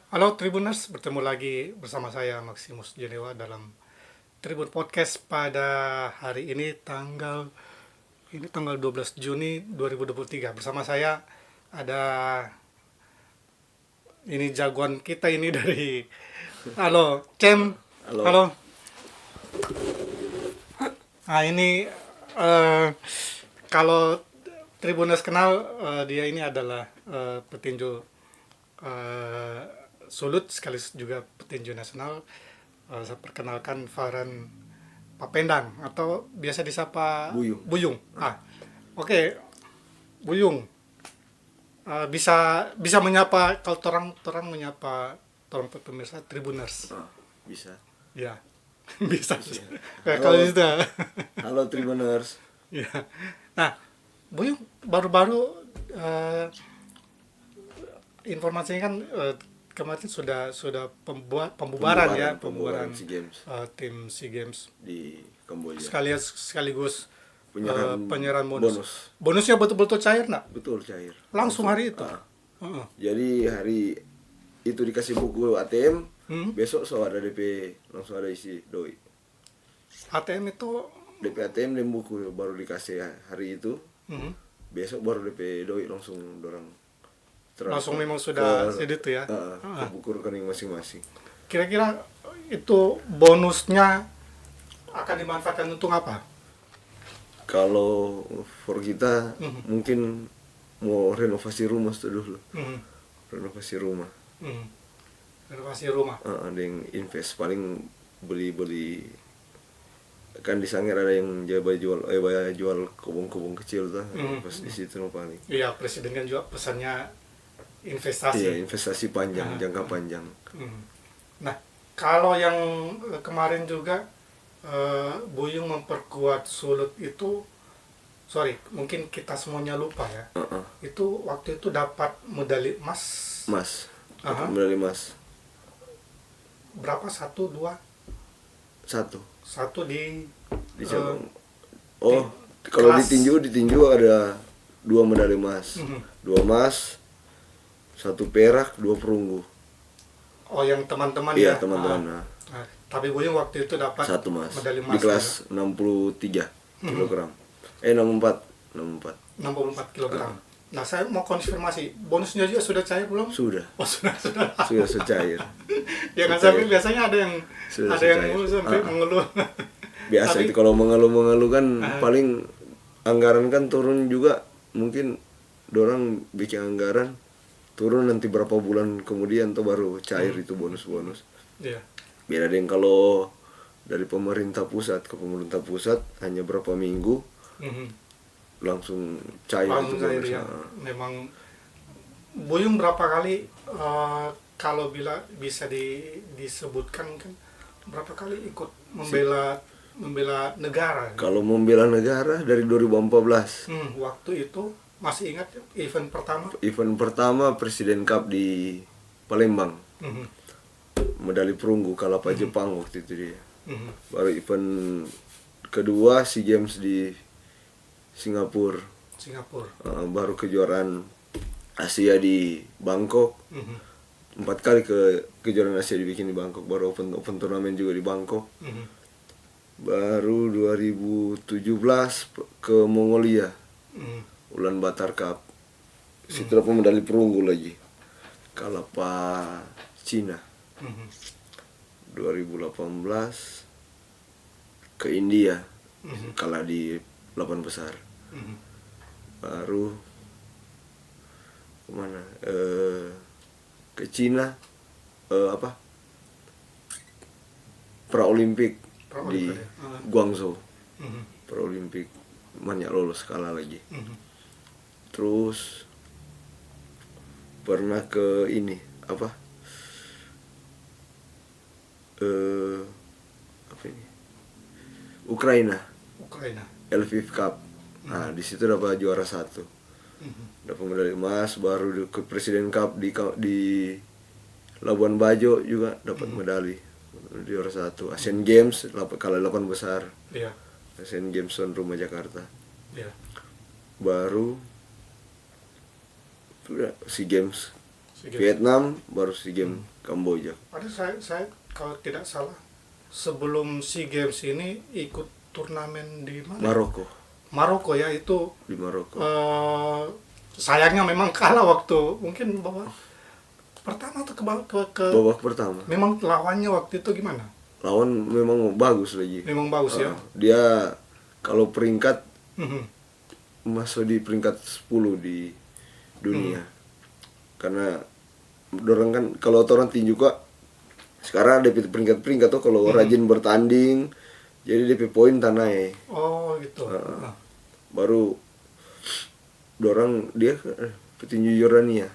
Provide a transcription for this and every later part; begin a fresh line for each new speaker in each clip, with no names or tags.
Halo Tribuners, bertemu lagi bersama saya Maximus Jenewa dalam Tribun Podcast pada hari ini tanggal 12 Juni 2023. Bersama saya ada ini jagoan kita ini dari halo Cem.
Halo.
Halo. Nah, ini eh, kalau Tribuners kenal, dia ini adalah petinju eh, sulut sekaligus juga petinju nasional. Saya perkenalkan Farhan Papendang atau biasa disapa
Buyung.
Buyung. Oke, Buyung. Bisa menyapa kalau orang menyapa orang pemirsa Tribuners.
Bisa.
Ya, bisa.
Halo.
Kalau itu.
Halo Tribuners.
Ya. Nah, Buyung baru-baru informasinya kan kemarin sudah pembubaran
SEA Games
tim SEA Games
di Kamboja.
sekaligus
Penyerahan
bonus. Bonusnya betul-betul cair nak?
Betul, cair.
Langsung hari itu.
Jadi hari itu dikasih buku ATM,
Hmm.
besok so ada DP, langsung ada isi doi.
ATM itu
DP ATM dan buku baru dikasih hari itu. Besok baru DP doi langsung dorang
langsung memang sudah itu ya.
ke buku rekening masing-masing.
Kira-kira itu bonusnya akan dimanfaatkan untuk apa?
Kalau for kita mungkin mau renovasi rumah dulu. Renovasi rumah.
Renovasi rumah.
Ada yang invest paling beli kan di Sangir ada yang jual kobong-kobong kecil tuh. Pas di situ paling.
Iya, presiden kan juga pesannya investasi.
Iya, investasi panjang, jangka panjang.
Nah, kalau yang kemarin juga Buyung memperkuat sulut itu, mungkin kita semuanya lupa ya. Itu waktu itu dapat medali emas.
Dapat medali emas.
Berapa? 1, 2? Satu di
cabang.
di
Kalau
kelas.
ditinju ada 2 medali emas. 2 emas, 1 perak, 2 perunggu.
Oh, yang teman-teman
Iya,
ya.
teman-teman.
Tapi Buyung waktu itu dapat
1 emas.
medali emas
Di kelas 63 kg. 64
kilogram. Nah, saya mau konfirmasi, bonusnya juga sudah cair belum?
Sudah.
Oh, sudah.
Sudah secair.
Jangan
Sudah
sampai
cair.
biasanya ada yang
Sudah
mengeluh sampai mengeluh.
Biasa
Tapi-
itu kalau mengeluh kan paling anggaran kan turun juga, mungkin dorang bikin anggaran turun nanti berapa bulan kemudian tuh baru cair itu bonus-bonus.
Iya.
Beda dengan kalau dari pemerintah pusat ke pemerintah pusat hanya berapa minggu langsung cair itu
Langsung cair ya.
bonusnya.
Memang Buyung berapa kali kalau bisa disebutkan kan berapa kali ikut membela negara.
Kalau membela negara dari 2014.
Waktu itu masih ingat event pertama?
Event pertama Presiden Cup di Palembang. Medali perunggu kalah Pak Jepang waktu itu dia. Baru event kedua SEA Games di Singapura. Baru kejuaraan Asia di Bangkok. 4 kali kejuaraan Asia dibikin di Bangkok. Baru open turnamen juga di Bangkok. Baru 2017 ke Mongolia. Ulan Batar Cup. Situ dapat medali perunggu lagi. Kalah Pak Cina. 2018 ke India. Kalah di 8 besar. Baru kemana? Ke Cina. Praolimpik di Guangzhou. Praolimpik banyak lolos, kalah lagi. Terus pernah ke ini apa ini Ukraina Lviv Cup. Nah, di situ dapat juara 1. Dapat medali emas. Baru ke Presiden Cup di Labuan Bajo juga dapat medali, juara 1. Asian Games kalah 8 besar.
Iya.
Asian Games tuan rumah Jakarta.
Iya.
Baru SEA Games Vietnam, baru SEA Games Kamboja.
Ada saya kalau tidak salah sebelum SEA Games ini ikut turnamen di mana? Maroko ya, itu
di Maroko.
Sayangnya memang kalah waktu mungkin babak pertama atau ke
babak pertama.
Memang lawannya waktu itu gimana?
Lawan memang bagus lagi.
Memang bagus ya.
Dia kalau peringkat masuk di peringkat 10 di dunia. Karena dorang kan kalau orang tinju kok sekarang ada peringkat-peringkat tuh kalau rajin bertanding jadi DP poin tanai.
Oh gitu.
Baru dorang dia petinju Yordania.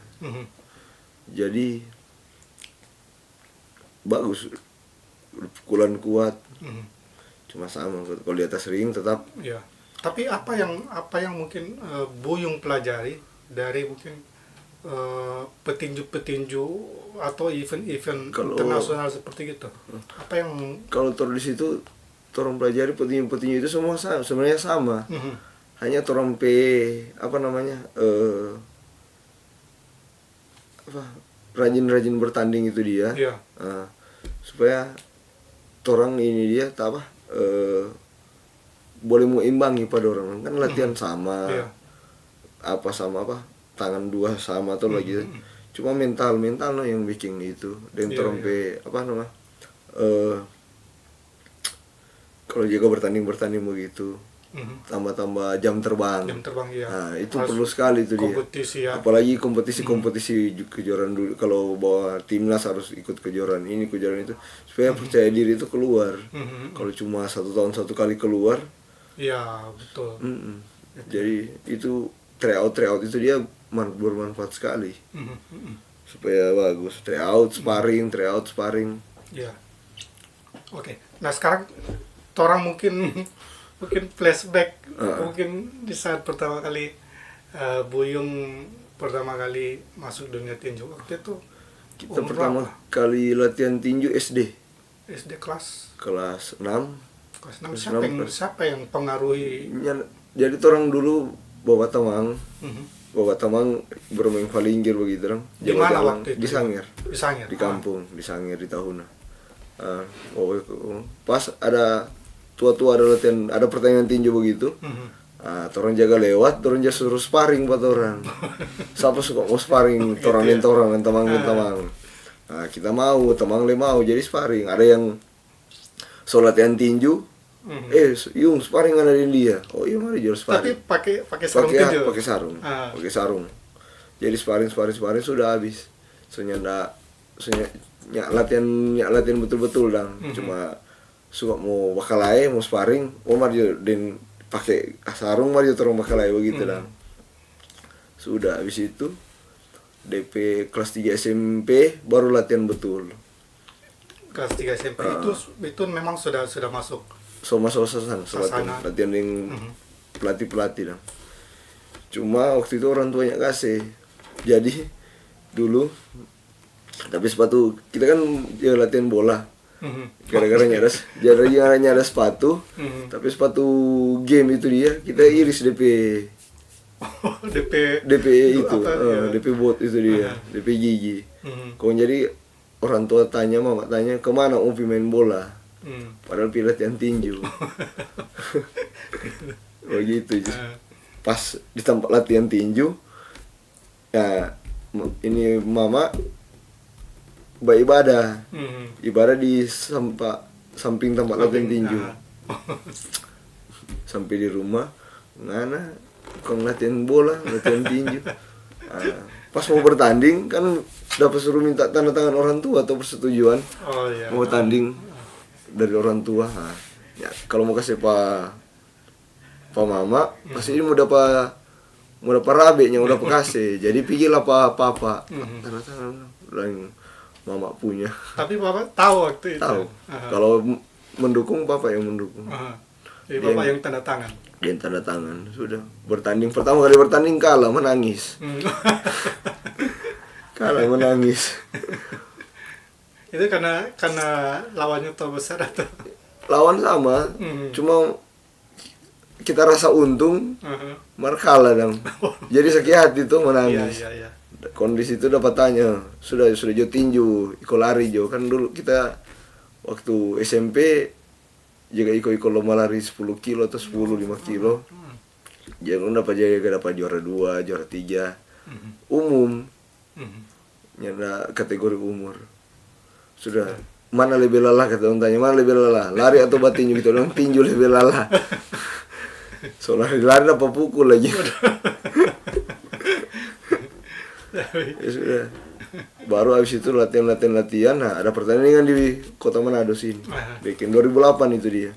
Jadi bagus, pukulan kuat. Cuma sama kalau di atas ring tetap.
Ya. Tapi apa yang mungkin Buyung pelajari dari mungkin petinju-petinju atau event-event internasional seperti itu? Apa yang
kalau di situ orang pelajari petinju-petinju itu semua sebenarnya sama. Hanya orang apa namanya rajin-rajin bertanding itu dia.
Yeah.
Supaya orang ini dia tak boleh mengimbangi pada orang kan latihan sama.
Yeah.
Sama tangan dua sama atau lagi cuma mental no yang bikin itu dan orang apa namanya kalau jago bertanding begitu tambah jam terbang
ya.
Nah itu perlu sekali itu
kompetisi
dia. Apalagi kompetisi kejuaraan dulu kalau bawa timnas harus ikut kejuaraan ini kejuaraan itu supaya percaya diri itu keluar. Kalau cuma 1 tahun 1 kali keluar
ya betul.
Jadi itu tryout itu dia bermanfaat sekali. Supaya bagus tryout sparring
ya. Oke. Nah sekarang orang mungkin flashback mungkin di saat pertama kali Buyung pertama kali masuk dunia tinju waktu itu
kita pertama kali latihan tinju SD
kelas
6
siapa yang pengaruhi
jadi orang dulu bawa tamang bermain palinggir begitu dong.
Di mana waktu itu?
Di Sangir. Di kampung, di Sangir di Tahuna. Pas ada tua-tua ada latihan, ada pertandingan tinju begitu. Orang jaga lewat, orang jaga suruh sparring buat orang. Siapa suka mau sparring, orang tamang. Nah, kita mau, tamang le mau jadi sparring. Ada yang latihan tinju. Yung sparring ada di dia. Oh iya mari jual sparring.
Tapi pakai sarung tinju.
Pakai sarung. Jadi sparring sudah habis. Soalnya latihan betul-betul dong. Cuma suka mau bakalai, mau sparring, mari dan pakai sarung mari terus bakalai begitu dong. Sudah habis itu DP kelas 3 SMP baru latihan betul.
Kelas 3 SMP itu memang sudah masuk.
Masuk sasana latihan yang pelatih dong. Cuma waktu itu orang tuanya kasih. Jadi dulu tapi sepatu kita kan latihan bola. Gara-gara ada sepatu. Tapi sepatu game itu dia kita iris DP itu DP bot itu dia, DP gigi. Kau jadi orang tua mama tanya kemana Upi main bola? Padahal latihan tinju. Begitu. Pas di tempat latihan tinju, ya ini mama ibadah di samping tempat latihan tinju. Sampai di rumah, ngana kau latihan bola, latihan tinju. Pas mau bertanding kan dapat suruh minta tanda tangan orang tua atau persetujuan mau tanding dari orang tua. Ya, kalau mau kasih pak mama pasti mau dapat rabenya udah kasih. Jadi pikirlah papa tanda tangan yang mama punya.
Tapi papa tahu waktu itu.
Tahu. Kalau mendukung papa yang mendukung.
Jadi papa yang tanda tangan.
Yang tanda tangan sudah pertama kali bertanding kalah menangis. Kalah menangis.
Itu karena lawannya terlalu besar atau?
Lawan sama, cuma kita rasa untung, kalah dong. Jadi sakit hati tuh menangis.
Iya.
kondisi itu dapat tanya sudah jo tinju iko lari jo kan dulu kita waktu SMP juga iko lomba lari 10 kilo atau 5 kilo jangan dapat juara 2 juara 3 umum nyanda kategori umur sudah mana lebih lelah kata orang tanya mana lebih lelah lari atau tinju gitu orang tinju lebih lelah soalnya lari dapat pukul aja ya sudah baru habis itu latihan nah ada pertandingan di kota Manado sini bikin 2008 itu dia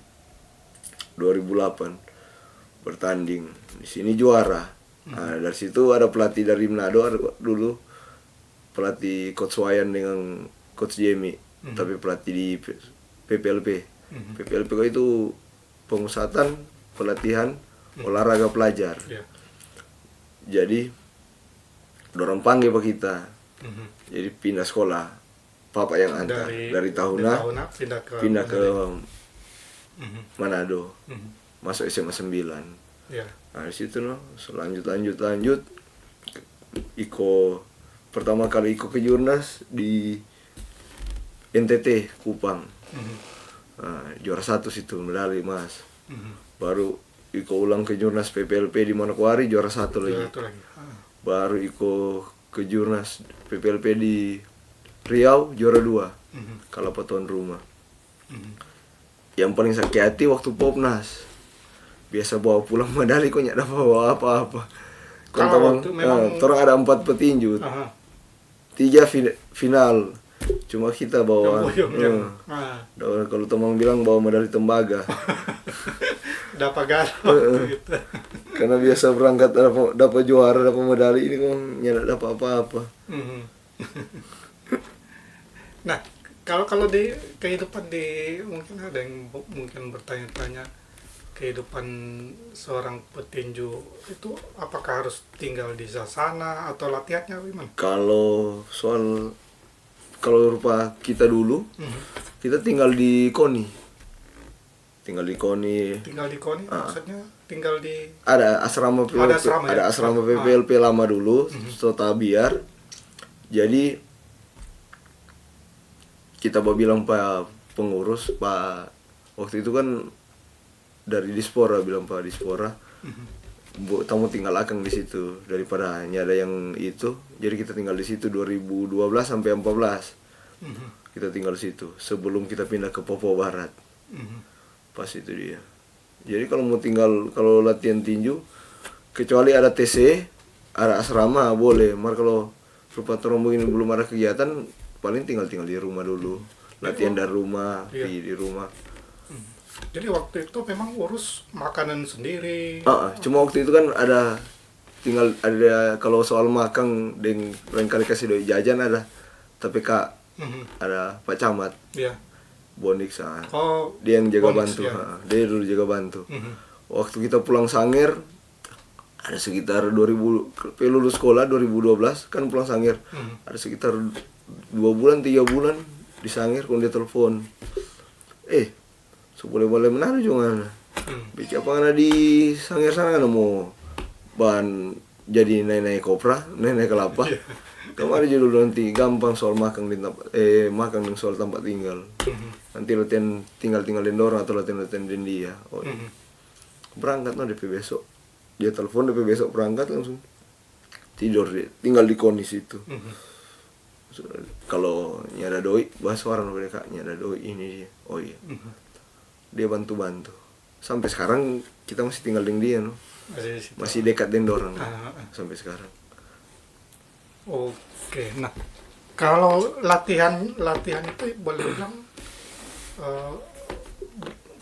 2008 bertanding di sini juara nah dari situ ada pelatih dari Manado ada dulu pelatih coach Wayan dengan coach Jamie tapi pelatih di PPLP PPLP itu pemusatan pelatihan olahraga pelajar jadi dorong panggil pak kita jadi pindah sekolah papa yang antar dari Tahuna pindah ke Manado masuk SMA 9 nah di situ lanjut pertama kali ikut ke Jurnas di NTT Kupang nah, juara 1 situ medali emas baru ulang ke Jurnas PPLP di Manokwari juara 1 lagi baru ke Jurnas PPLP di Riau juara 2 kalah tuan rumah yang paling sakit hati waktu Popnas biasa bawa pulang medali kok nggak dapat bawa apa-apa orang ada 4 petinju 3 final cuma kita bawa kalau teman bilang bawa medali tembaga
dapat galau gitu.
Karena biasa berangkat dapat juara dapat medali ini kok nggak dapat apa-apa.
Nah kalau di kehidupan di mungkin ada yang mungkin bertanya-tanya kehidupan seorang petinju itu apakah harus tinggal di sana atau latihannya gimana?
Kalau rupa kita dulu kita tinggal di KONI. Tinggal di KONI
maksudnya tinggal di
ada asrama PPLP, ada asrama PPLP lama dulu Sota Biar. Jadi kita bilang Pak pengurus Pak waktu itu kan dari Dispora bilang Pak Dispora kamu tinggal akang di situ daripada hanya ada yang itu jadi kita tinggal di situ 2012 sampai 14 kita tinggal di situ sebelum kita pindah ke Papua Barat pas itu dia jadi kalau latihan tinju kecuali ada TC ada asrama boleh kalau rupa terong begini belum ada kegiatan paling tinggal di rumah dulu latihan dari rumah di rumah.
Jadi waktu itu memang urus makanan sendiri.
Cuma waktu itu kan ada kalau soal makan dan barangkali kasih doi jajan ada tapi Kak ada Pak Camat.
Iya.
Bonik dia yang jaga bantu. Dia dulu jaga bantu. Waktu kita pulang Sangir ada sekitar 2000 lulus sekolah 2012 kan pulang Sangir. Ada sekitar 2 bulan 3 bulan di Sangir kalau dia telepon. Boleh menaruh jangan. Bicara apa ngana di Sangir sana mau bahan jadi naik kopra, naik kelapa. Kemarin judul nanti gampang soal makan di tempat makan soal tempat tinggal. Nanti latihan tinggal di orang atau latihan di dia. Berangkat DP besok. Dia telepon DP besok berangkat langsung tidur dia tinggal di kondisi itu. Kalau nyada doi bahas orang mereka nyada doi ini dia. Oh iya. Dia bantu-bantu. Sampai sekarang kita masih tinggal dengan dia masih dekat dengan orang sampai sekarang.
Oke, nah kalau latihan itu boleh bilang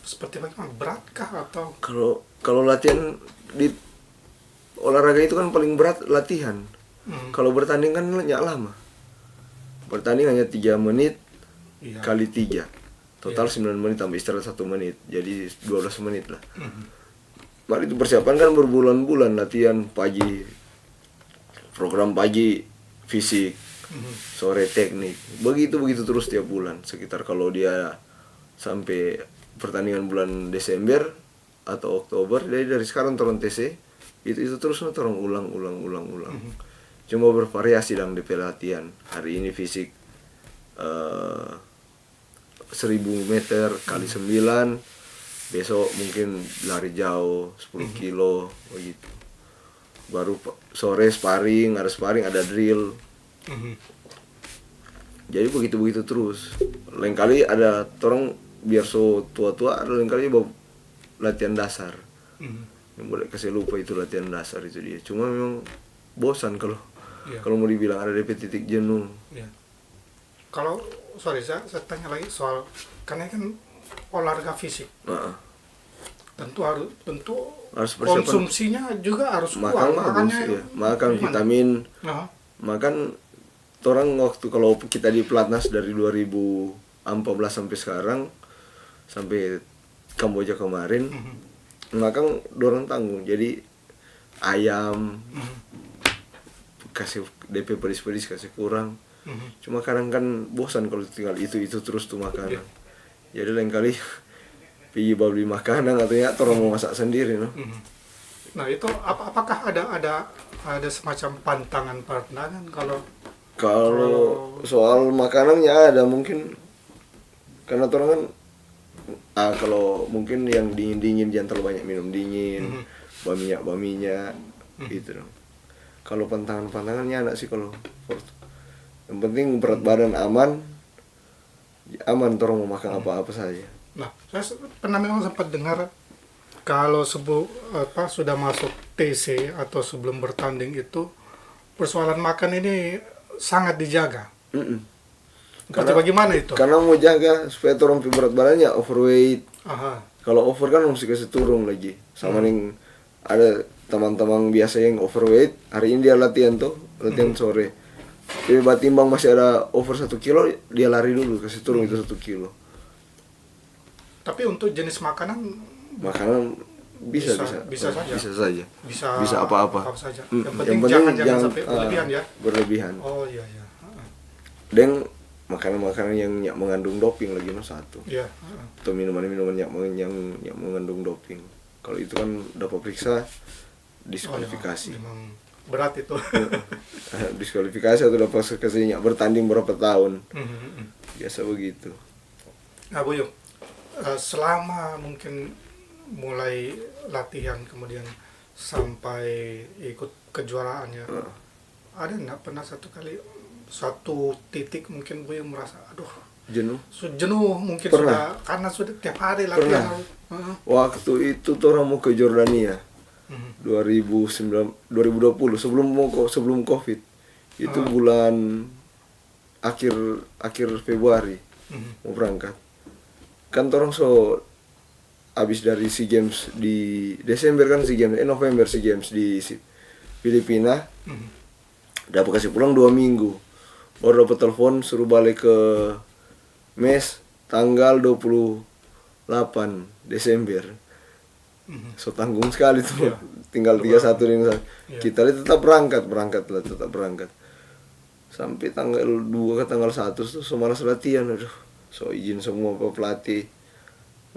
seperti bagaimana, beratkah atau?
Kalau latihan di olahraga itu kan paling berat latihan. Kalau bertanding kan nggak lama. Bertanding hanya 3 menit kali 3. Total 9 menit tambah istirahat 1 menit. Jadi 12 menit lah. Mari itu persiapan kan berbulan-bulan latihan pagi. Program pagi fisik, sore teknik, begitu terus tiap bulan. Sekitar kalau dia sampai pertandingan bulan Desember atau Oktober, dari sekarang turun TC, itu terus turun ulang. Cuma bervariasi dalam DP latihan. Hari ini fisik 1000 meter kali 9, besok mungkin lari jauh 10 kilo begitu. Baru sore sparring, ada drill. Jadi begitu terus. Lain kali ada orang biar so tua-tua, ada lain kali latihan dasar. Yang boleh kasih lupa itu latihan dasar itu dia. Cuma memang bosan kalau mau dibilang ada DP titik jenuh.
Kalau saya tanya lagi soal, karena kan olahraga fisik. Tentu harus konsumsinya juga harus kuat.
Makan vitamin. Makan orang waktu kalau kita di Pelatnas dari 2014 sampai sekarang, sampai Kamboja kemarin, makan dorong tanggung. Jadi ayam kasih DP pedis kasih kurang. Cuma kadang kan bosan kalau tinggal itu terus tuh makanan. Jadi lain kali pergi beli makanan atau ya orang mau masak sendiri, no.
Nah itu apakah ada semacam pantangan
kalau soal makanannya ada mungkin, karena orang kan kalau mungkin yang dingin jangan terlalu banyak minum dingin, baminya gitu dong. Kalau pantangannya ada sih kalau yang penting berat badan aman orang mau makan apa saja.
Nah, saya pernah memang sempat dengar kalau sudah masuk TC atau sebelum bertanding itu persoalan makan ini sangat dijaga. Karena bagaimana itu?
Karena mau jaga supaya orang berat badannya overweight. Kalau over kan mesti kasih turun lagi. Sama yang ada teman-teman biasa yang overweight, hari ini dia latihan sore. Jadi timbang masih ada over 1 kilo, dia lari dulu kasih turun itu 1 kilo.
Tapi untuk jenis makanan
bisa saja. Bisa apa-apa.
Saja. Yang penting jangan sampai berlebihan ya.
Berlebihan.
Oh iya.
Dan makanan-makanan yang mengandung doping lagi satu.
Iya.
Atau minuman-minuman yang mengandung doping. Kalau itu kan dapat periksa diskualifikasi.
Memang berat itu.
Diskualifikasi atau dapat kasihnya bertanding berapa tahun. Biasa begitu.
Nah, Buyung, selama mungkin mulai latihan kemudian sampai ikut kejuaraannya, ada nggak pernah satu titik mungkin Buyung merasa jenuh mungkin
pernah.
Karena sudah tiap hari latihan.
Waktu itu orang mau ke Jordania 2020 sebelum Covid itu bulan akhir Februari mau berangkat kan orang habis dari SEA Games di Desember kan November SEA Games di Filipina. Dapat kasih pulang 2 minggu, baru dapat telepon suruh balik ke mes tanggal 28 Desember. So tanggung sekali tuh. Tinggal 31 ini. Kita tetap berangkat sampai tanggal 2 ke tanggal 1 tuh semalas latihan. So izin semua pelatih.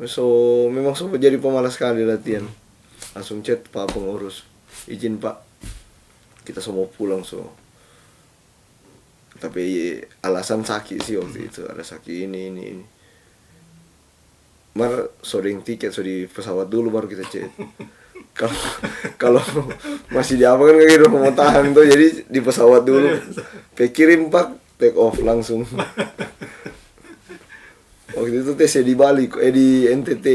So memang jadi pemalas sekali latihan. Langsung chat Pak pengurus, izin Pak, kita semua pulang tapi alasan sakit sih waktu itu, ada sakit ini. Soding tiket di pesawat dulu baru kita chat. Kalau masih di apa kan kayak gitu mau tahan tuh, jadi di pesawat dulu. Kirim Pak, take off langsung. Waktu itu tes di Bali, di NTT.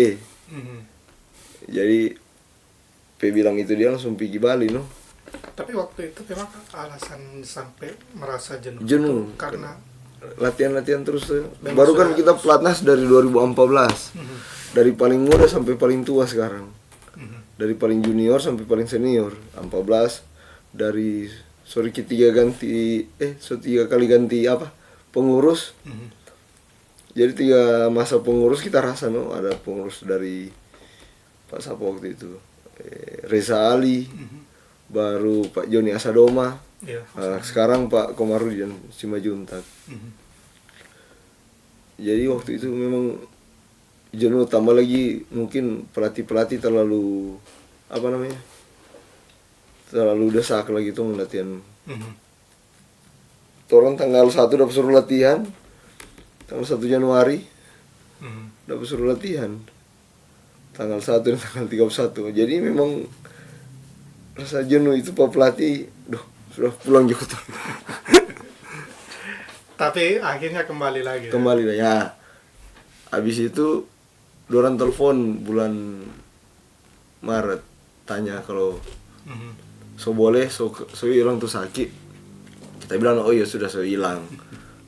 Jadi bilang itu dia langsung pergi Bali
Tapi waktu itu memang alasan sampai merasa
jenuh
karena
latihan terus tuh. Baru kan kita Pelatnas dari 2014. Dari paling muda sampai paling tua sekarang. Dari paling junior sampai paling senior. 14 dari tiga kali ganti pengurus. Jadi 3 masa pengurus kita rasa ada pengurus dari Pak Sapo waktu itu, Reza Ali, baru Pak Joni Asadoma, sekarang Pak Komarudin Simajuntak. Jadi waktu itu memang jenuh, tambah lagi mungkin pelatih terlalu terlalu desak lagi tuh latihan Torang tanggal 1 udah suruh latihan. Tanggal 1 Januari udah suruh latihan. Tanggal 1 dan tanggal 31. Jadi memang rasa jenuh itu Pak pelatih, sudah pulang juga.
Tapi akhirnya kembali lagi.
Kembali lah ya. Habis itu dorang telepon bulan Maret tanya kalau so boleh so hilang tuh sakit. Kita bilang oh iya sudah so hilang.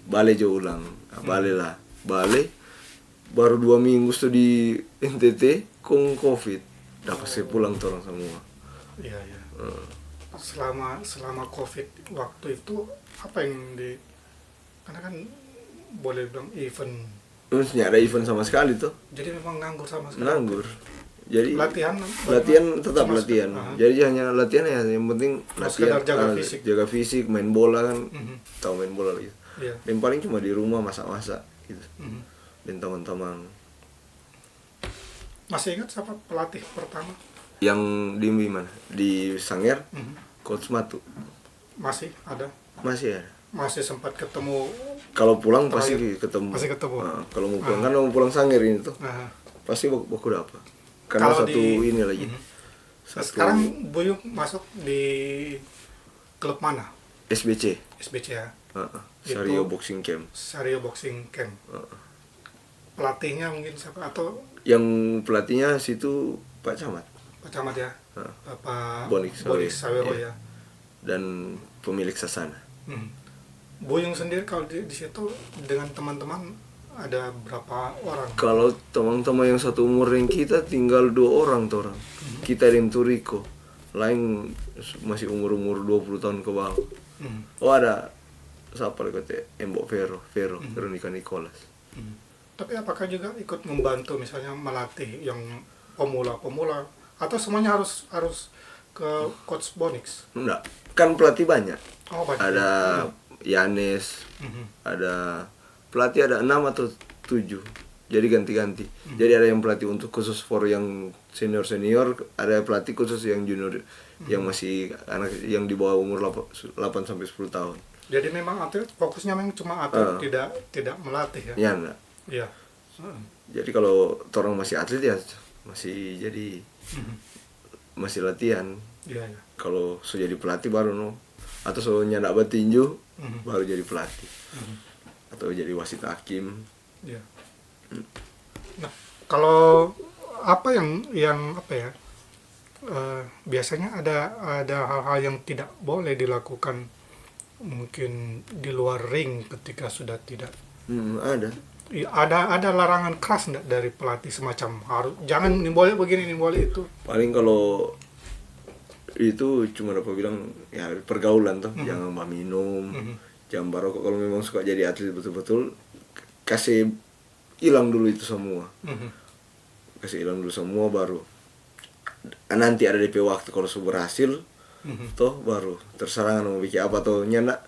Balik jo ulang. Nah, balik lah. Balik baru 2 minggu tuh di NTT kong COVID. Dapat saya pulang tuh orang semua.
Iya, iya. Selama COVID waktu itu apa yang karena kan boleh bilang event.
Terus nggak ada event sama sekali tuh.
Jadi memang nganggur sama sekali.
Nganggur. Jadi
latihan
tetap latihan. Jadi hanya latihan ya, yang penting latihan, jaga fisik, main bola kan. Tahu main bola gitu.
Yeah.
Dan paling cuma di rumah masak-masak gitu. Dan teman-teman.
Masih ingat siapa pelatih pertama?
Yang di mana? Di Sangir, Coach Matu.
Masih ada?
Masih ada.
Masih sempat ketemu.
Kalau pulang pasti ketemu.
Masih ketemu.
Kalau mau pulang kan mau pulang Sangir ini tuh. Pasti baku dapat. Karena kalau satu ini lagi.
Sekarang Buyung masuk di klub mana?
SBC.
SBC ya.
Sario Boxing Camp.
Sario Boxing Camp. Pelatihnya mungkin siapa atau?
Yang pelatihnya situ Pak Camat.
Pak Camat ya. Bapak
Bonik
Sawero ya.
Dan pemilik Sasana.
Buyung sendiri kalau di situ dengan teman-teman ada berapa orang?
Kalau teman-teman yang satu umur yang kita tinggal 2 orang tuh orang. Kita dan Turiko. Lain masih umur-umur 20 tahun ke bawah. Oh ada siapa lagi kata Embok Veronica Nicholas.
Tapi apakah juga ikut membantu misalnya melatih yang pemula atau semuanya harus ke Coach Bonix?
Enggak, kan pelatih banyak.
Oh, banyak.
Ada Yanes, ada pelatih ada 6 atau 7. Jadi ganti-ganti. Jadi ada yang pelatih untuk khusus for yang senior, ada pelatih khusus yang junior, yang masih anak yang di bawah umur 8 sampai 10 tahun.
Jadi memang atlet fokusnya memang cuma atlet, tidak melatih ya.
Ya enggak.
Iya.
Jadi kalau orang masih atlet ya masih jadi masih latihan.
Iya, iya.
Kalau so jadi pelatih baru atau so nyandak batinju baru jadi pelatih. Atau jadi wasit hakim.
Iya. Nah, kalau apa yang apa ya? Biasanya ada hal-hal yang tidak boleh dilakukan mungkin di luar ring ketika sudah tidak.
Ada.
Ada larangan keras enggak dari pelatih semacam harus jangan ini boleh begini, ini boleh itu.
Paling kalau itu cuma apa bilang ya pergaulan tuh, jangan minum, jangan barokok. Kalau memang suka jadi atlet betul-betul kasih hilang dulu itu semua. Kasih hilang dulu semua baru nanti ada DP waktu kalau sudah berhasil toh baru terserah mau bikin apa toh nyana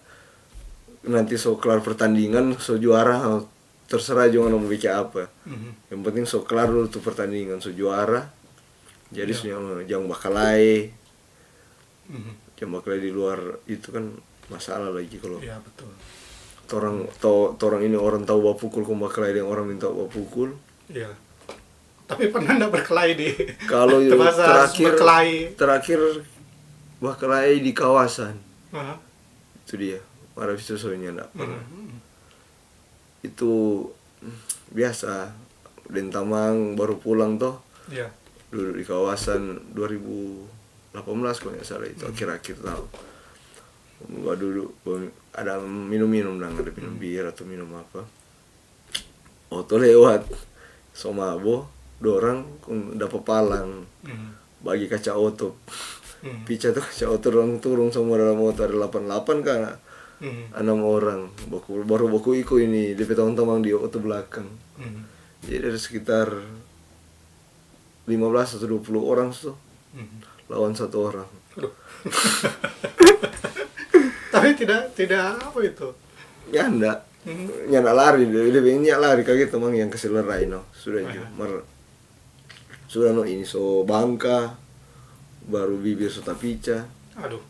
nanti so kelar pertandingan so juara terserah jangan mau bikin apa. Yang penting so kelar dulu tuh pertandingan so juara. Jadi jangan bakalai. Jangan bakalai di luar itu kan masalah lagi kalau.
Iya betul.
Orang ini orang tahu bawa pukul kok bakalai yang orang minta bawa pukul.
Iya. Tapi pernah enggak berkelahi di
kalau terakhir bakalai di kawasan. Itu dia. Marah susunya enggak pernah. Itu biasa. Dentamang baru pulang toh.
Iya.
Duduk di kawasan 2018 kalau nggak salah itu akhir-akhir tahun. Gua duduk ada minum-minum dan ada minum bir atau minum apa. Oto lewat somabo dorang dapat palang bagi kaca oto. Pica tuh kaca oto orang turun semua dalam motor ada 88 kan. 6 orang baru baku iko ini DP teman-teman di oto belakang. Jadi ada sekitar 15 atau 20 orang tuh lawan 1 orang.
Tapi tidak apa itu?
Ya enggak. Nyana lari dia banyak lari kaget teman yang keselerai sudah sudah ini so bangka baru bibir so tapica.
Aduh.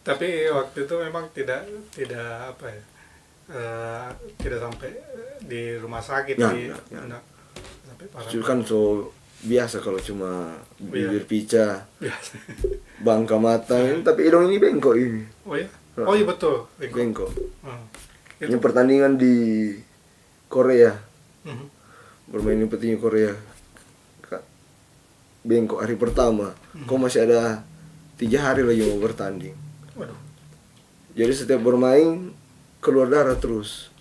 Tapi waktu itu memang tidak tidak apa ya, tidak sampai di rumah sakit
Ya,
di
ya.
enggak sampai parah.
Itu kan so biasa kalau cuma
Iya.
bibir pica,
Biasa.
bangka mata, tapi hidung ini bengkok ini.
Oh iya, oh iya betul.
Bengkok.
Hmm.
Ini pertandingan di Korea,
Mhm.
bermain di petinju Korea. Bengkok hari pertama, kok masih ada 3 hari lagi mau bertanding.
Waduh.
Jadi setiap bermain keluar darah terus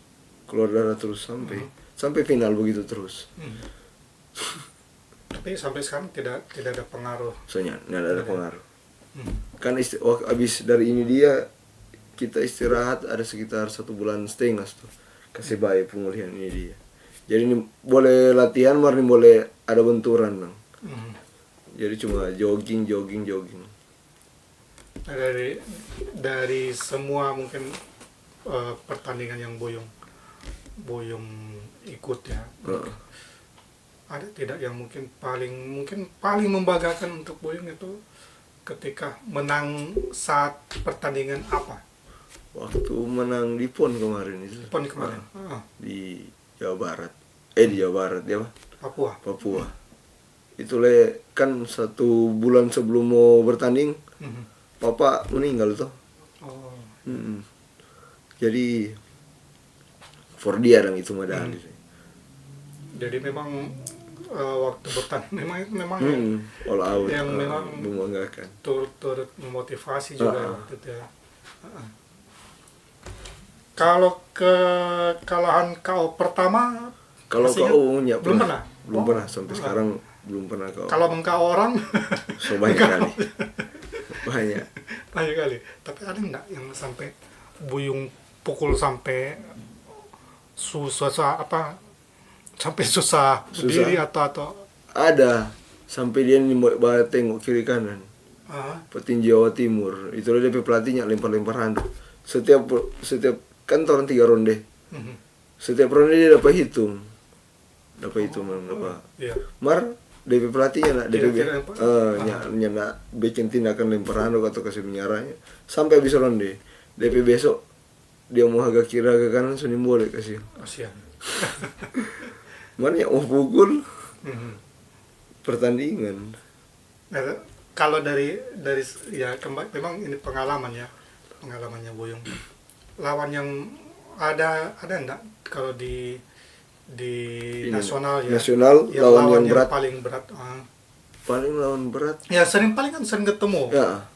sampai final begitu terus.
Hmm. Tapi sampai sekarang tidak ada pengaruh.
Soalnya nggak ada pengaruh.
Hmm.
Kan abis dari ini dia kita istirahat ada sekitar 1,5 bulan tuh, kasih baik pemulihan ini dia. Jadi ini boleh latihan, ini boleh ada benturan bang.
Hmm.
Jadi cuma jogging.
Nah, dari semua mungkin pertandingan yang Boyong ikut ya, ada tidak yang mungkin paling membanggakan untuk Boyong itu ketika menang saat pertandingan apa?
Waktu menang di PON kemarin itu.
PON kemarin.
Di Jawa Barat. Di Jawa Barat ya Pak? Papua. Itu kan 1 bulan sebelum mau bertanding, Papa meninggal tuh.
Oh.
Jadi for dia dan itu medali.
Jadi memang waktu bertanding memang
all out
yang memang
membanggakan.
turut memotivasi juga waktu itu ya. Kalau kekalahan KO pertama,
Kalau KO
belum pernah.
Belum pernah sampai sekarang belum pernah KO.
Kalau meng-KO orang
So banyak kali. Banyak
kali. Tapi ada enggak yang sampai Buyung pukul sampai susah berdiri atau
ada sampai dia nih mau tengok kiri kanan. Petinju Jawa Timur itu dia pelatihnya lempar handuk. Setiap kan orang 3 ronde. Setiap ronde dia dapat hitung.
Iya.
Mar DP pelatihnya nak DP nak bikin tindakan lempar handuk atau kasih menyerahnya sampai habis ronde. DP besok dia mau agak kiri agak kanan sudah boleh kasih.
Kasihan.
Mana yang mau pukul pertandingan.
Nah, kalau dari ya memang ini pengalamannya Boyong. Lawan yang ada enggak kalau di nasional ya?
Nasional lawan yang berat.
Paling berat.
Paling lawan berat.
Ya sering ketemu.
Ya.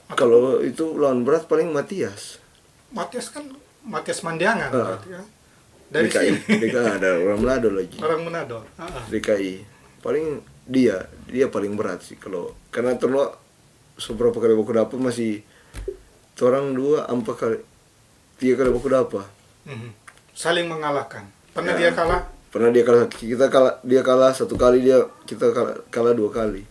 Kalau itu lawan berat paling Matias
Mandiangan berarti ya. Dari
DKI ada orang Manado lagi.
Orang Manado.
DKI paling dia paling berat sih kalau karena terlalu seberapa kali baku dapat masih orang 2 4 kali 3 kali baku dapat.
Saling mengalahkan. Pernah dia kalah?
Pernah dia kalah. Dia kalah 1 kali, kita kalah 2 kali.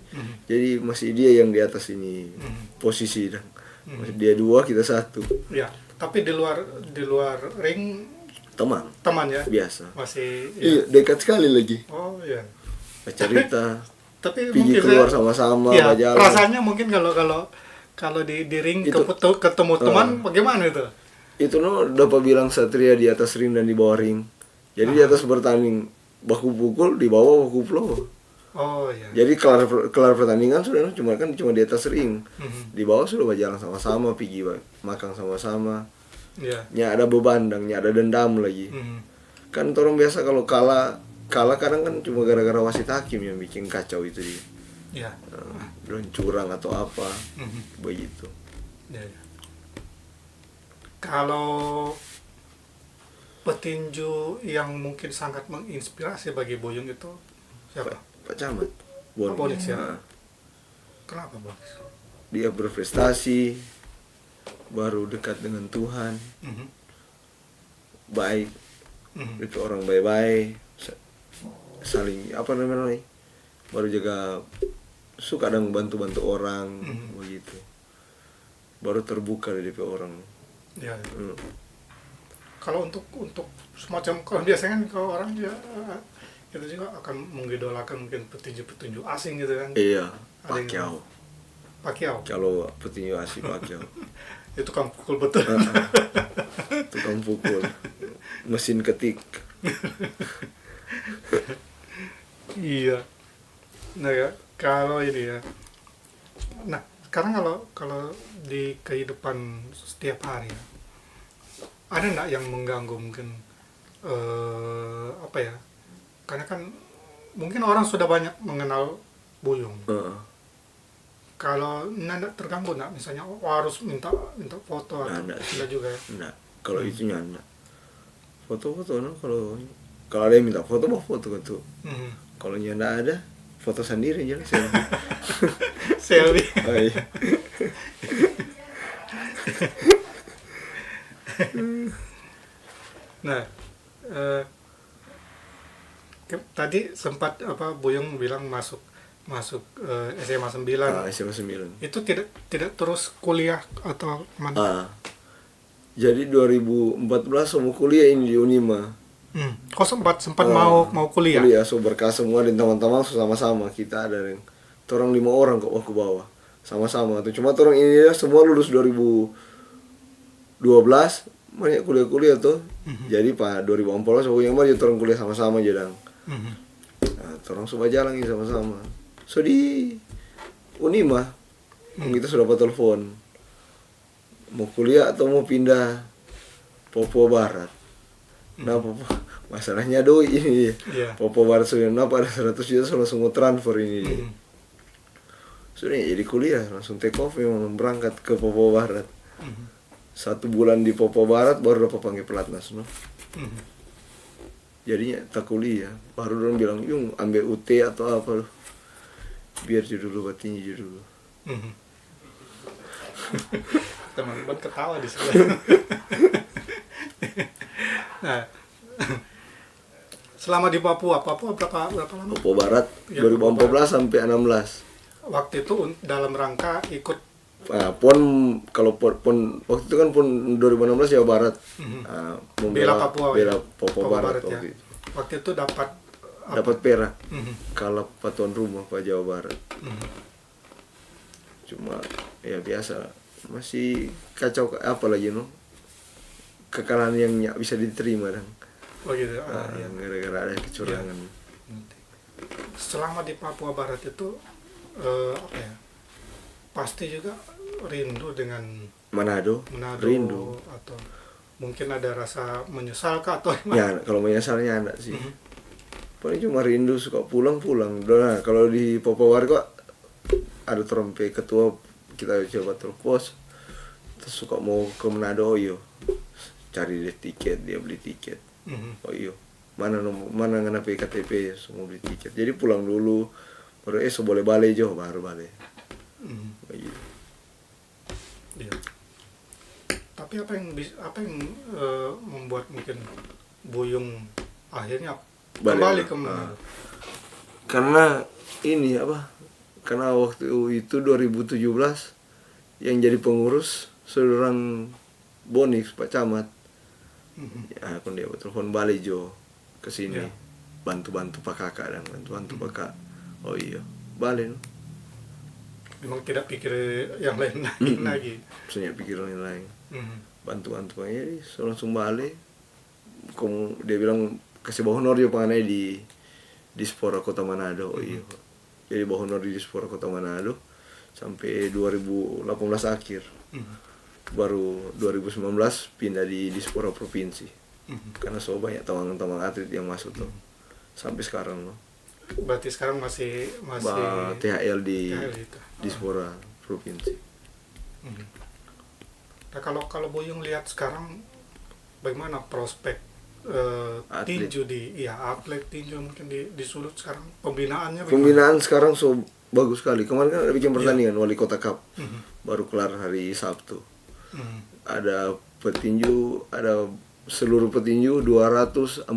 Jadi masih dia yang di atas ini posisi dan masih dia 2 kita 1.
Ya, tapi di luar ring teman ya.
Biasa.
Masih ya.
Iya, dekat sekali lagi.
Oh iya.
Cerita.
Tapi
pergi
mungkin
keluar sama-sama
ya,
jalan.
rasanya mungkin kalau di ring
itu,
ketemu teman bagaimana itu?
Itu dapat bilang satria di atas ring dan di bawah ring. Jadi di atas bertanding baku pukul, di bawah baku flow.
Oh iya.
Jadi kelar pertandingan sudah cuma di atas ring. Di bawah sudah berjalan sama-sama, pergi makan sama-sama.
Iya.
Ya ada bebandang, ya ada dendam lagi. Kan orang biasa kalau kalah kadang kan cuma gara-gara wasit hakim yang bikin kacau itu dia.
Iya.
Curang atau apa. Begitu.
Ya. Kalau petinju yang mungkin sangat menginspirasi bagi Boyong itu siapa?
Pak Camat.
Bonix ya. Kenapa Bonix?
Dia berprestasi, baru dekat dengan Tuhan, baik, itu orang baik-baik, saling baru juga suka dan bantu orang, begitu, baru terbuka dari orang.
Ya. Kalau untuk semacam kalau biasanya kan kalau orang juga itu juga akan mengidolakan mungkin petinju asing gitu kan.
Iya, Pacquiao.
Pacquiao.
Kalau petinju asli Pacquiao.
Itu kan pukul betul.
Tukang pukul, mesin ketik.
Iya. Nah ya, kalau ini ya. Nah, sekarang kalau di kehidupan setiap hari ya, ada nggak yang mengganggu mungkin apa ya? Karena kan mungkin orang sudah banyak mengenal Buyung. Kalau nggak terganggu nggak, misalnya harus minta foto atau tidak juga ya?
Nggak, kalau itu nggak. Foto-foto no, kalau ada yang minta foto mau foto gitu. Kalau nggak ada, foto sendiri aja selfie.
Selfie.
Oh, iya.
Nah, tadi sempat Buyung bilang masuk SMA 9.
SMA 9.
Itu tidak terus kuliah atau mana?
Jadi 2014 mau kuliah ini di Unima.
Kok sempat mau kuliah?
Kuliah, so berkas semua dan teman-teman sama-sama. Kita ada yang orang 5 orang kok ke bawah. Sama-sama tuh. Cuma orang ini ya semua lulus 2012, banyak kuliah-kuliah tuh. Jadi Pak 2014 pokoknya mah orang kuliah sama-sama jadang. Nah, orang coba jalan ini sama-sama. So di Unima kita sudah dapat telepon mau kuliah atau mau pindah Papua Barat. Nah, masalahnya doi ini. Papua Barat sudah ada 100 juta langsung mau transfer ini. Sudah jadi kuliah langsung take off memang berangkat ke Papua Barat. 1 bulan di Papua Barat baru dapat panggil pelatnas no. Jadinya tak kuliah, baru orang bilang, "Yung ambil UT atau apa loh." Biar dulu batinju dulu.
Teman-teman ketawa di sebelah. Nah, selama di Papua berapa lama?
Papua Barat 2014 sampai 16.
Waktu itu dalam rangka ikut
Kalau pon waktu itu kan pon 2016 Jawa Barat.
Bela Papua.
Bela Papua Barat
ya.
waktu itu.
Waktu itu dapat
perak. Kalau tuan rumah Pak Jawa Barat. Cuma ya biasa, masih kacau apa lagi no. Kekalahan yang nggak bisa diterima dan.
Oh gitu.
Iya. Gara-gara ada kecurangan.
Ya. Selama di Papua Barat itu apa ya? Pasti juga rindu dengan Manado
rindu
atau mungkin ada rasa menyesal kah atau gimana?
Ya kalau menyesalnya ada sih. Paling cuma rindu suka pulang. Nah, kalau di Papua Barat kok ada trompe ketua kita coba terpos terus suka mau ke Manado yo cari dia tiket, dia beli tiket. Oh iya mana ngana KTP semua beli tiket, jadi pulang dulu baru boleh balik jo baru balik. Oh, iya.
Iya. Tapi apa yang membuat mungkin Buyung akhirnya kembali ke mana?
Karena ini karena waktu itu 2017 yang jadi pengurus seorang Bonix Pak Camat. Ya aku dia telepon balik jo ke sini. Bantu-bantu Pak Kakak dan bantu-bantu Pak Kak. Oh iya, balik.
Memang tidak pikir yang lain lagi.
Maksudnya pikir yang lain. Bantu-bantu aja, langsung balik. Dia bilang kasih bawah honor jo panganai di Dispora Kota Manado. Oh iya. Jadi bawah honor di Dispora Kota Manado sampai 2018 akhir. Baru 2019 pindah di Dispora Provinsi. Karena so banyak teman-teman atlet yang masuk tuh. Sampai sekarang loh.
Berarti sekarang masih
THL di Dispora Provinsi.
Nah, kalau Buyung lihat sekarang bagaimana prospek tinju atlet tinju mungkin di Sulut sekarang pembinaannya bagaimana?
Pembinaan sekarang so bagus sekali. Kemarin kan ada bikin pertandingan Wali Kota Cup. Baru kelar hari Sabtu. Ada petinju, ada seluruh petinju 249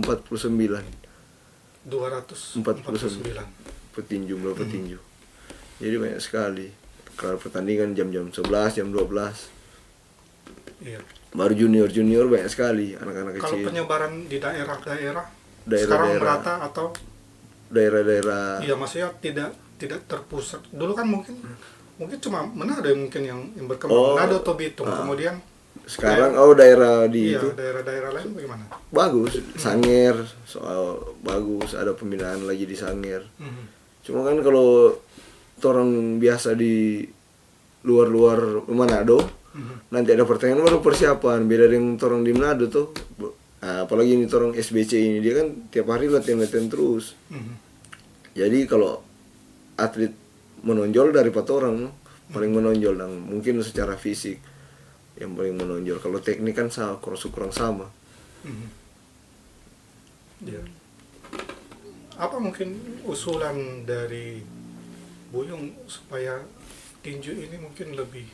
petinju, berapa petinju. Jadi banyak sekali. Kelar pertandingan jam-jam 11, jam 12.
Iya.
Baru junior banyak sekali anak-anak kecil.
Kalau penyebaran di daerah-daerah sekarang merata atau
daerah-daerah?
Iya, maksudnya tidak terpusat. Dulu kan mungkin mungkin cuma Manado yang mungkin yang berkembang, Manado atau Bitung. Kemudian
sekarang daerah di
iya,
itu
daerah-daerah lain bagaimana?
bagus, Sangir soal bagus, ada pembinaan lagi di Sangir. Cuma kan kalau orang biasa di luar-luar Manado, nanti ada pertandingan baru persiapan. Beda dengan orang di Manado tuh, apalagi ini orang SBC ini, dia kan tiap hari latihan-latihan terus. Jadi kalau atlet menonjol dari 4 orang, paling menonjol, dan mungkin secara fisik yang paling menonjol. Kalau teknik kan kurang sama.
Ya. Apa mungkin usulan dari Buyung supaya tinju ini mungkin lebih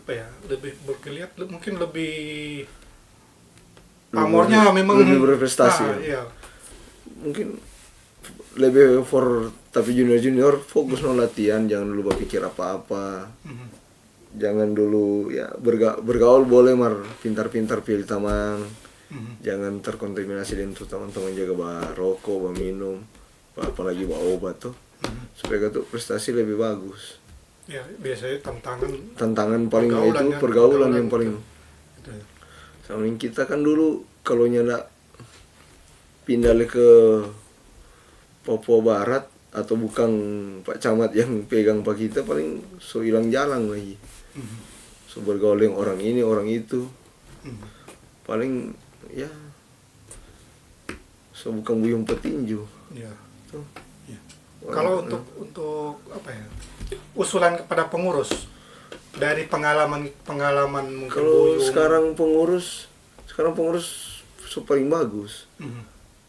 apa ya, lebih bergeliat, mungkin lebih pamornya memang
lebih berprestasi.
Iya.
Mungkin lebih tapi junior fokus no latihan, jangan dulu berpikir apa-apa. Jangan dulu ya bergaul boleh pintar-pintar pilih teman. Jangan terkontaminasi dengan teman-teman, jaga rokok, minum, apalagi obat tuh. Supaya tuh prestasi lebih bagus.
Ya, biasanya
tantangan paling itu pergaulan yang paling
gitu ya.
Sama kita kan dulu kalau nyala pindah ke Papua Barat atau bukan Pak Camat yang pegang Pak kita, paling so hilang jalan lagi. So bergaul dengan orang ini orang itu, paling ya so bukan Buyung petinju
ya.
tuh.
Ya. Kalau untuk apa ya, usulan kepada pengurus dari pengalaman mungkin
kalau
Buyung.
sekarang pengurus so paling bagus.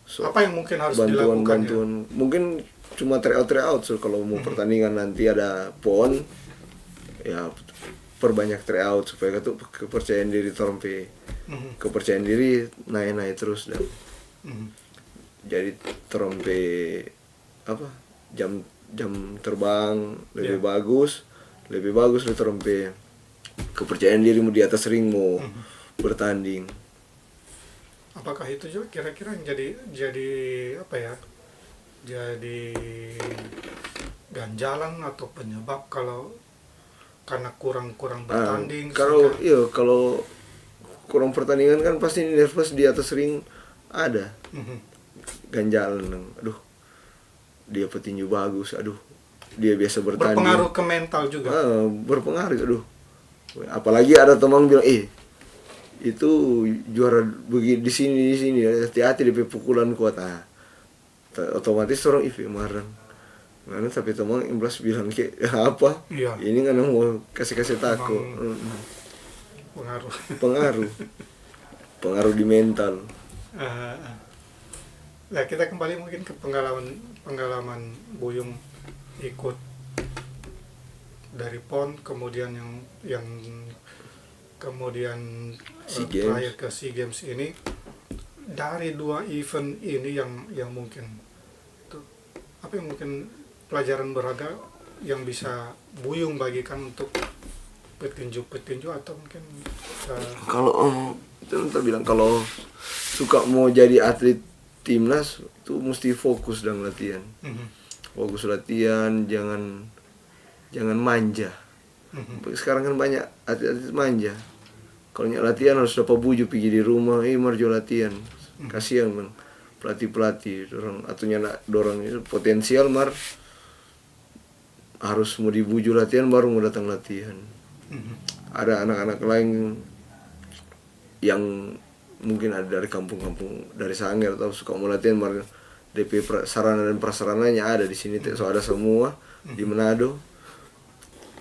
So,
apa yang mungkin harus dilakukan ya?
Mungkin cuma tryout so kalau mau pertandingan nanti ada PON ya, perbanyak tryout supaya tuh kepercayaan diri torompe kepercayaan diri naik terus, dan jadi torompe apa jam terbang lebih bagus lebih torompe kepercayaan diri mau di atas ring mau bertanding.
Apakah itu juga kira-kira yang jadi apa ya, jadi ganjalan atau penyebab kalau karena kurang bertanding?
Kalau kurang pertandingan kan pasti nervous di atas ring ada. Ganjalan, aduh dia petinju bagus, aduh dia biasa bertanding.
Berpengaruh ke mental juga.
Berpengaruh, aduh. Apalagi ada teman bilang, itu juara begini di sini hati-hati dia pukulan kuat, otomatis orang marah. Karena tapi teman imblas bilang apa?
Iya.
Ini kan mau kasih takut. Pengaruh di mental.
Nah, kita kembali mungkin ke pengalaman Buyung ikut dari PON, kemudian yang kemudian terakhir ke SEA Games ini. Dari 2 event ini yang mungkin itu, apa yang mungkin pelajaran berharga yang bisa Buyung bagikan untuk petinju atau mungkin
kalau itu terbilang kalau suka mau jadi atlet timnas itu mesti fokus dan latihan. Fokus latihan, jangan manja. Sekarang kan banyak atlet manja. Kalau latihan harus dapat bujuk pergi di rumah, marjo latihan. Kasihan bang pelatih dorang atau dorang itu potensial harus mau dibujuk latihan baru mau datang latihan. Ada anak-anak lain yang mungkin ada dari kampung-kampung dari Sangir atau suka mau latihan DP sarana dan prasarananya ada di sini, so ada semua di Manado.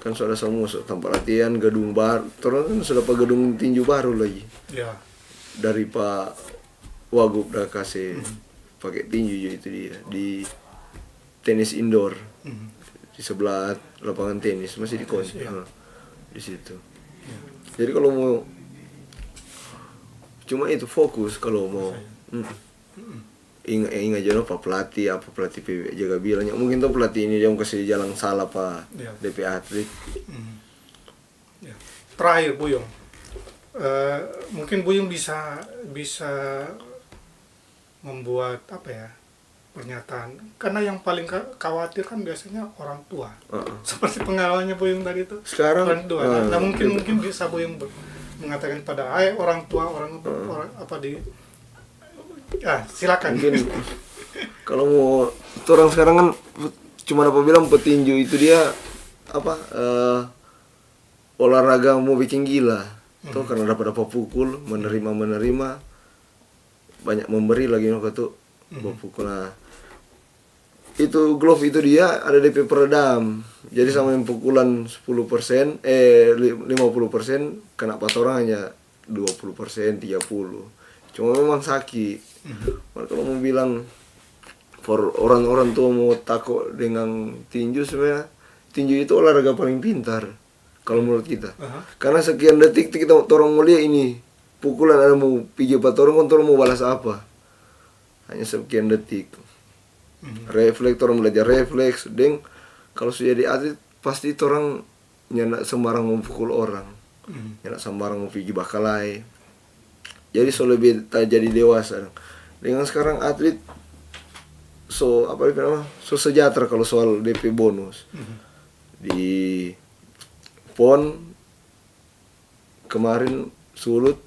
Kan sudah semua tempat latihan, gedung baru, terus kan sudah pak gedung tinju baru lagi.
Ya.
Dari Pak Wagub dah kasih pakai tinju itu dia di tenis indoor di sebelah lapangan tenis masih di di situ. Jadi kalau mau cuma itu fokus kalau mau ingat aja pak pelatih PB jaga bilangnya mungkin tuh pelatih ini dia mau kasih jalan salah pak DP atlet.
Terakhir Buyung, mungkin Buyung bisa membuat apa ya, pernyataan, karena yang paling khawatir kan biasanya orang tua. Seperti pengalamannya Buyung tadi itu.
Sekarang
orang tua. Nah, mungkin bisa Buyung mengatakan pada orang tua orang apa di ya silakan.
Mungkin kalau mau orang sekarang kan cuma apa bilang petinju itu dia apa olahraga mau bikin gila. Tuh karena dapat pukul, menerima banyak memberi lagi tuh pukul. Nah, itu glove itu dia ada DP peredam. Jadi sama yang pukulan 10%, 50% kena pas orang hanya 20%, 30%. Cuma memang sakit. Kalau mau bilang for orang-orang tua mau takut dengan tinju, sebenarnya tinju itu olahraga paling pintar kalau menurut kita. Karena sekian detik kita orang mau lihat ini pukulan ada mau pijat orang mau balas apa. Hanya sekian detik. Refleks, orang belajar refleks. Dan kalau sudah jadi atlet pasti orang nyanak sembarang memukul orang, nyanak sembarang mau pergi bakalai. Jadi so lebih jadi dewasa. Dengan sekarang atlet so sejahtera kalau soal DP bonus. Di PON kemarin Sulut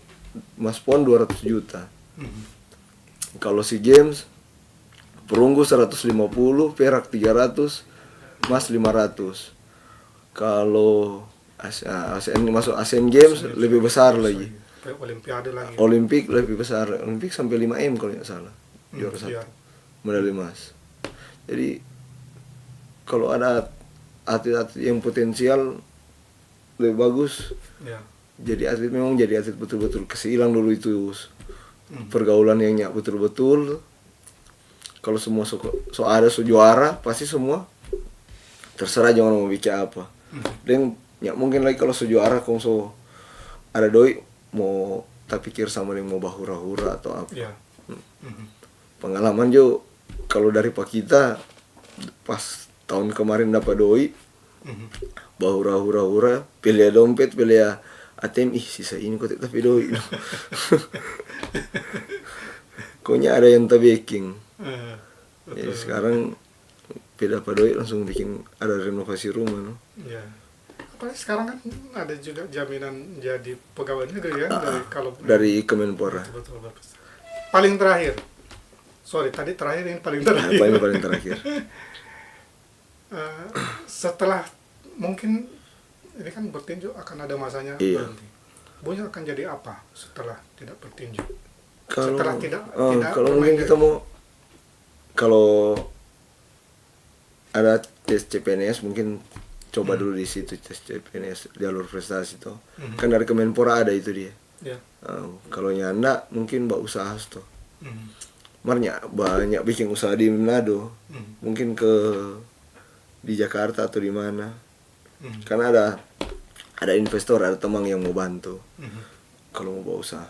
Mas PON 200 juta. Kalau SEA Games perunggu 150, perak 300, emas 500. Kalau masuk Asian Games lebih besar lagi.
Olimpiade lagi.
Olimpik lebih besar. Olimpik sampai 5M kalau tidak salah. Juara satu. Medali emas. Jadi kalau ada atlet-atlet yang potensial lebih bagus.
Ya.
Jadi atlet memang jadi atlet betul-betul kesilang dulu itu pergaulan yang betul-betul. Kalau semua ada juara pasti semua terserah jangan mau bicara apa. Dan ya mungkin lagi kalau juara kong ada doi mau tak pikir sama yang mau bahura-hura atau apa.
Yeah.
Pengalaman jo kalau dari Pak kita pas tahun kemarin dapat doi bahura-hura pilih dompet pilih ATM sisa ini kok tapi doi. Pokoknya ada yang tak baking. Jadi sekarang beda padoi langsung bikin ada renovasi rumah no.
Ya. Apalagi sekarang kan ada juga jaminan jadi pegawai negeri ya
dari Kemenpora.
Betul. Paling terakhir. Sorry, tadi terakhir ini paling terakhir.
Paling terakhir.
Setelah mungkin ini kan bertinju akan ada masanya berhenti. Buyung akan jadi apa setelah tidak bertinju? Setelah tidak
kalau mungkin kita mau kalau ada tes CPNS mungkin coba dulu di situ tes CPNS jalur prestasi tuh. Kan dari Kemenpora ada itu dia.
Yeah.
Kalau nyanda mungkin mbak usaha tuh. Banyak bikin usaha di Manado. Mungkin di Jakarta atau di mana. Karena ada investor, ada teman yang mau bantu. Kalau mau bawa usaha.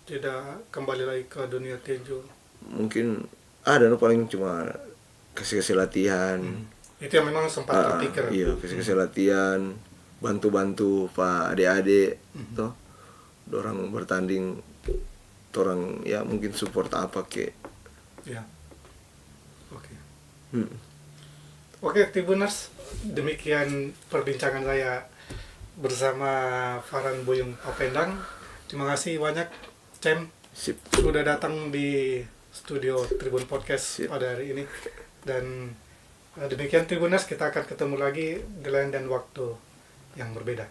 Tidak kembali lagi ke dunia tinju.
Mungkin ada paling cuma kasih latihan.
Itu yang memang sempat terpikir.
Iya, kasih latihan, bantu Pak adik-adik toh. Dorang bertanding, orang ya mungkin support apa ke.
Ya. Oke. Oke, Tribuners, demikian perbincangan saya bersama Farhan Buyung Papendang. Terima kasih banyak Cem sudah datang di studio Tribun Podcast pada hari ini. Dan demikian Tribuners, kita akan ketemu lagi di lain dan waktu yang berbeda.